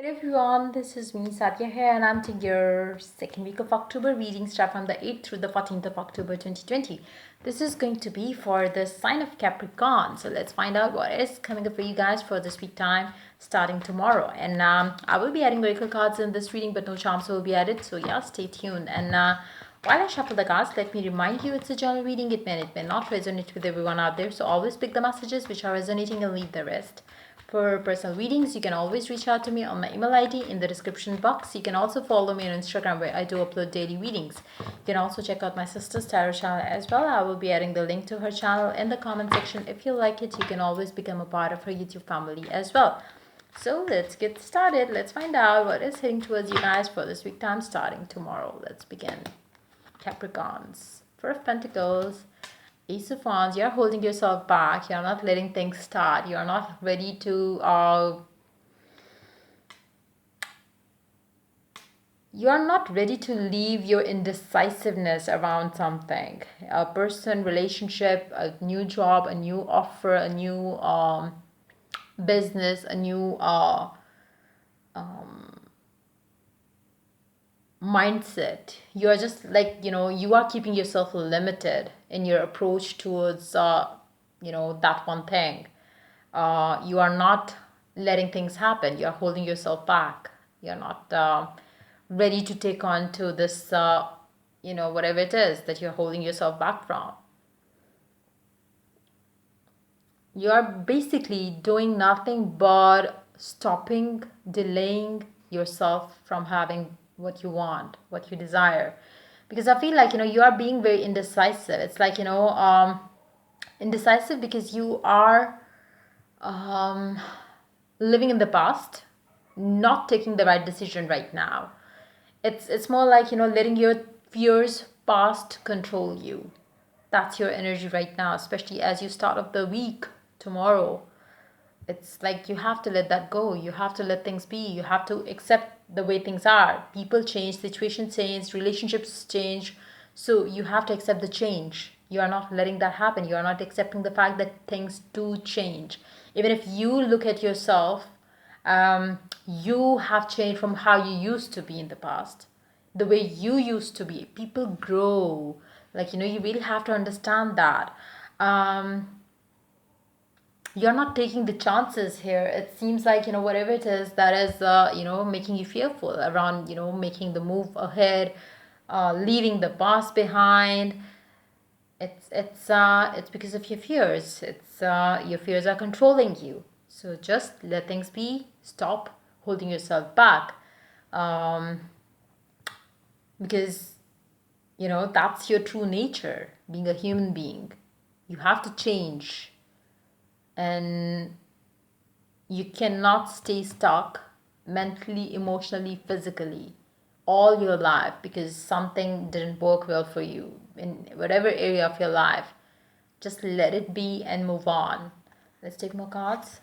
Hey everyone, this is me Sadia here, and I'm taking your second week of October reading start from the 8th through the 14th of October 2020. This is going to be for the sign of Capricorn. So let's find out what is coming up for you guys for this week time starting tomorrow. And I will be adding oracle cards in this reading, but no charms will be added. So yeah, stay tuned. And while I shuffle the cards, let me remind you it's a general reading. It may not resonate with everyone out there. So always pick the messages which are resonating and leave the rest. For personal readings, you can always reach out to me on my email ID in the description box. You can also follow me on Instagram where I do upload daily readings. You can also check out my sister's tarot channel as well. I will be adding the link to her channel in the comment section. If you like it, you can always become a part of her YouTube family as well. So let's get started. Let's find out what is heading towards you guys for this week time starting tomorrow. Let's begin. Capricorns. Four of Pentacles. Ace of Wands, you're holding yourself back. You're not letting things start. You're not ready to you're not ready to leave your indecisiveness around something. A person, relationship, a new job, a new offer, a new business, a new mindset. You're just like, you are keeping yourself limited in your approach towards that one thing. You are not letting things happen. You're holding yourself back. You're not ready to take on to this whatever it is that you're holding yourself back from. You're basically doing nothing but stopping, delaying yourself from having what you want, what you desire. Because I feel like, you are being very indecisive. It's like, indecisive because you are living in the past, not taking the right decision right now. It's more like, letting your fears past control you. That's your energy right now, especially as you start off the week tomorrow. It's like you have to let that go. You have to let things be. You have to accept the way things are. People change, situations change, relationships change. So you have to accept the change. You are not letting that happen. You are not accepting the fact that things do change. Even if you look at yourself, you have changed from how you used to be in the past. The way you used to be. People grow. Like, you really have to understand that. You're not taking the chances here. It seems like, whatever it is that is making you fearful around, making the move ahead, leaving the past behind. It's because of your fears. It's your fears are controlling you. So just let things be. Stop holding yourself back, because that's your true nature, being a human being. You have to change, and you cannot stay stuck mentally, emotionally, physically all your life because something didn't work well for you in whatever area of your life. Just let it be and move on. Let's take more cards.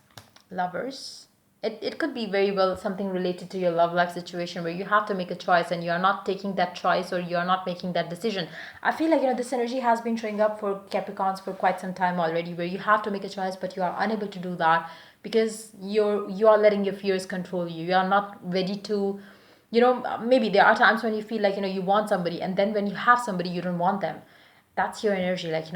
Lovers. It could be very well something related to your love life situation where you have to make a choice and you're not taking that choice, or you're not making that decision. I feel like, this energy has been showing up for Capricorns for quite some time already, where you have to make a choice but you are unable to do that because you are letting your fears control you. You are not ready to, maybe there are times when you feel like, you want somebody, and then when you have somebody you don't want them. That's your energy. Like,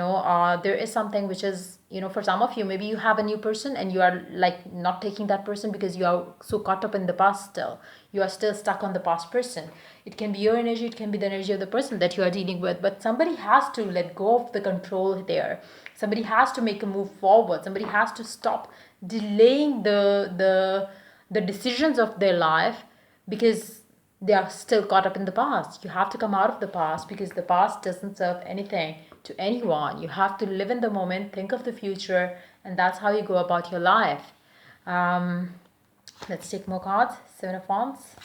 there is something which is, for some of you, maybe you have a new person and you are like not taking that person because you are so caught up in the past. Still, you are still stuck on the past person. It can be your energy, it can be the energy of the person that you are dealing with, but somebody has to let go of the control there. Somebody has to make a move forward. Somebody has to stop delaying the decisions of their life because they are still caught up in the past. You have to come out of the past because the past doesn't serve anything to anyone. You have to live in the moment, think of the future, and that's how you go about your life. Let's take more cards. Seven of Wands.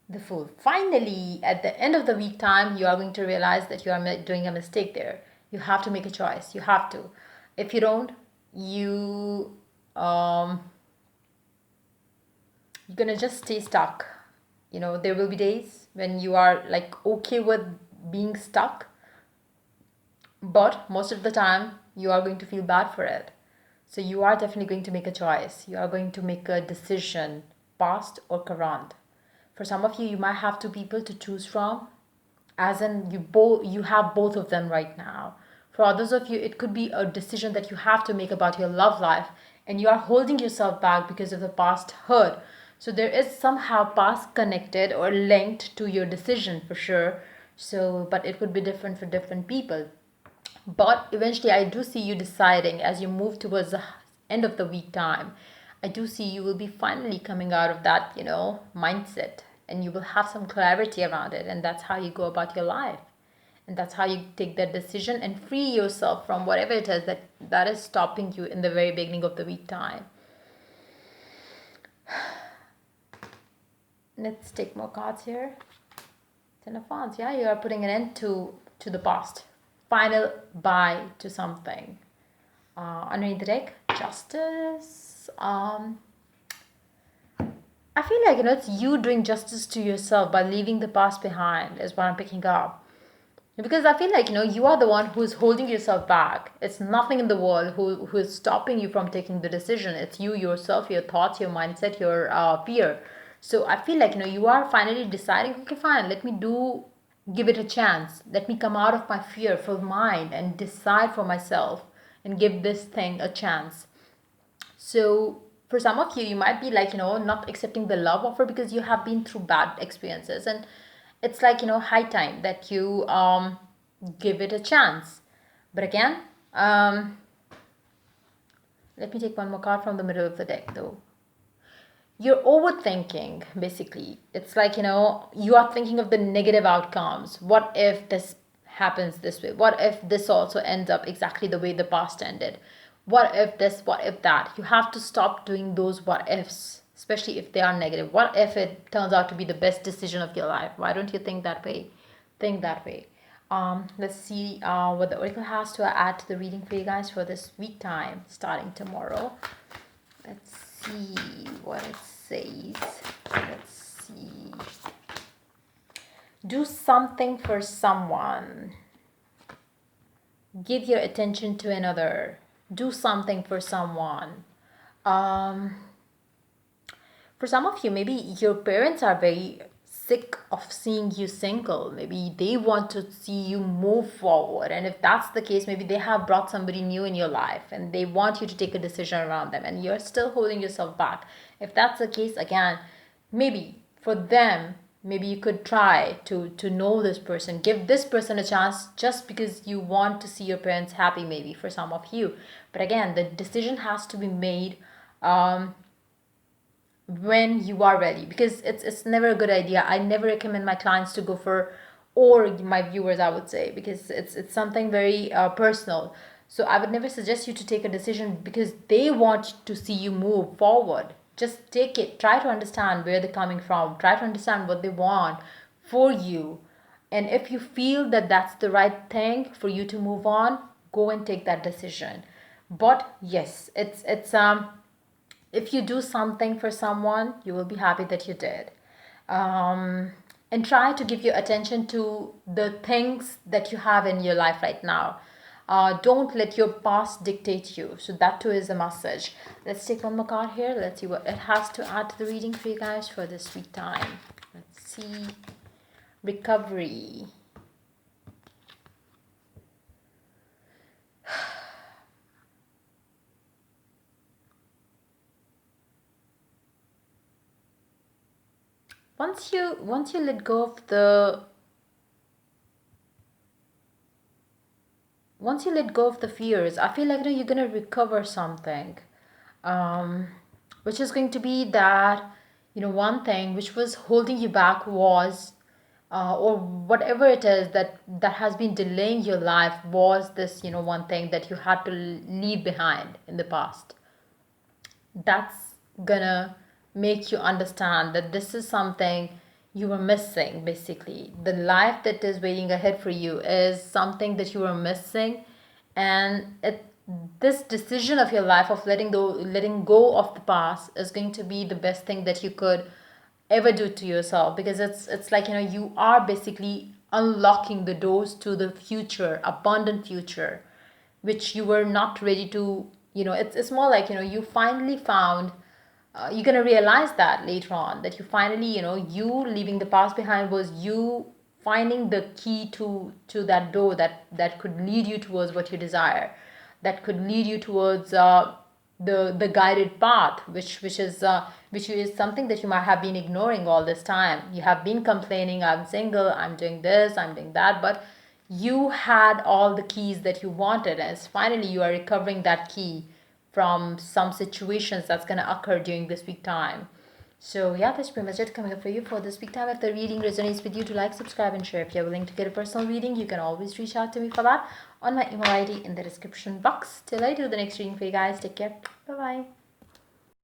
The Fool. Finally, at the end of the week time, you are going to realize that you are doing a mistake there. You have to make a choice. You have to. If you don't, you're gonna just stay stuck. There will be days when you are like okay with being stuck, but most of the time you are going to feel bad for it. So you are definitely going to make a choice. You are going to make a decision past or current. For some of you, you might have two people to choose from, as in you have both of them right now. For others of you, it could be a decision that you have to make about your love life, and you are holding yourself back because of the past hurt. So there is somehow past connected or linked to your decision for sure. So but it would be different for different people. But eventually, I do see you deciding as you move towards the end of the week time. I do see you will be finally coming out of that, mindset, and you will have some clarity around it. And that's how you go about your life. And that's how you take that decision and free yourself from whatever it is that is stopping you in the very beginning of the week time. Let's take more cards here. Ten of Wands. Yeah, you are putting an end to the past. Final bye to something. Underneath the deck, Justice. I feel like it's you doing justice to yourself by leaving the past behind is what I'm picking up. Because I feel like you are the one who's holding yourself back. It's nothing in the world who is stopping you from taking the decision. It's you yourself, your thoughts, your mindset, your fear. So I feel like you are finally deciding, okay, fine, give it a chance. Let me come out of my fear for mine and decide for myself and give this thing a chance. So for some of you, you might be like, not accepting the love offer because you have been through bad experiences. And it's like, high time that you give it a chance. But again, let me take one more card from the middle of the deck though. You're overthinking, basically. It's like, you are thinking of the negative outcomes. What if this happens this way? What if this also ends up exactly the way the past ended? What if this? What if that? You have to stop doing those what ifs, especially if they are negative. What if it turns out to be the best decision of your life? Why don't you think that way? Think that way. Let's see what the Oracle has to add to the reading for you guys for this week time, starting tomorrow. Let's see what it says. Let's see. Do something for someone. Give your attention to another. Do something for someone. For some of you, maybe your parents are very sick of seeing you single. Maybe they want to see you move forward. And if that's the case, maybe they have brought somebody new in your life and they want you to take a decision around them and you're still holding yourself back. If that's the case, again, maybe for them, maybe you could try to know this person. Give this person a chance just because you want to see your parents happy, maybe for some of you. But again, the decision has to be made when you are ready, because it's never a good idea. I never recommend my clients to go for, or my viewers I would say, because it's something very personal. So I would never suggest you to take a decision because they want to see you move forward. Just take it, try to understand where they're coming from, try to understand what they want for you, and if you feel that that's the right thing for you to move on, go and take that decision. But yes, it's if you do something for someone, you will be happy that you did. And try to give your attention to the things that you have in your life right now. Don't let your past dictate you. So that too is a message. Let's take one more card here. Let's see what it has to add to the reading for you guys for this week time. Let's see. Recovery. Once you let go of the fears, I feel like you're gonna recover something, which is going to be that one thing which was holding you back was, or whatever it is that has been delaying your life was this one thing that you had to leave behind in the past. That's gonna make you understand that this is something you were missing. Basically, the life that is waiting ahead for you is something that you were missing, and this decision of your life of letting go of the past is going to be the best thing that you could ever do to yourself, because it's like you are basically unlocking the doors to the future, abundant future, which you were not ready to. It's more like you finally found you're going to realize that later on, that you finally, you leaving the past behind was you finding the key to that door that could lead you towards what you desire, that could lead you towards the guided path, which is something that you might have been ignoring all this time. You have been complaining, I'm single, I'm doing this, I'm doing that, but you had all the keys that you wanted, and finally you are recovering that key from some situations that's going to occur during this week time. So yeah, that's pretty much it coming up for you for this week time. If the reading resonates with you, to like, subscribe, and share. If you're willing to get a personal reading, you can always reach out to me for that on my email ID in the description box. Till I do the next reading for you guys, take care. Bye bye.